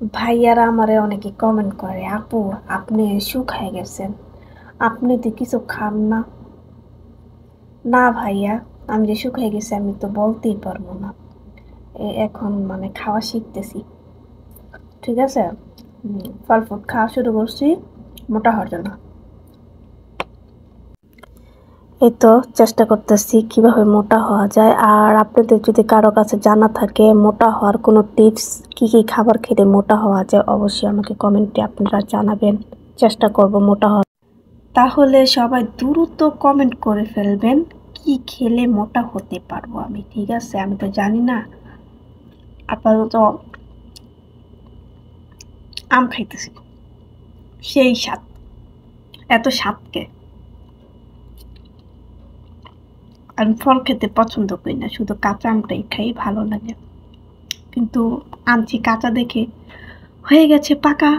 ভাইয়ারা আমারে অনেকে কমেন্ট করে, আপু আপনি শুকায় গেছেন, আপনি তো কিছু খান না। না ভাইয়া, আমি যে শুকায় গেছি আমি তো বলতেই পারবো না। এখন মানে খাওয়া শিখতেছি, ঠিক আছে। ফল ফ্রুট খাওয়া শুরু করছি মোটা হওয়ার জন্য। এই তো চেষ্টা করতেছি কিভাবে মোটা হওয়া যায়। আর আপনাদের যদি কারো কাছে জানা থাকে মোটা হওয়ার কোনো টিপস, কি কি খাবার খেলে মোটা হওয়া যায়, অবশ্যই আমাকে কমেন্টে আপনারা জানাবেন। চেষ্টা করব মোটা হওয়ার। তাহলে সবাই দ্রুত কমেন্ট করে ফেলবেন কি খেলে মোটা হতে পারবো আমি, ঠিক আছে। আমি তো জানি না। আপাতত আম খাইতেছি, সেই স্বাদ। এত স্বাদকে আমি ফল খেতে পছন্দ করি না, শুধু কাঁচা আমটাই খাই, ভালো লাগে। কিন্তু আনছি কাঁচা দেখে হয়ে গেছে পাকা।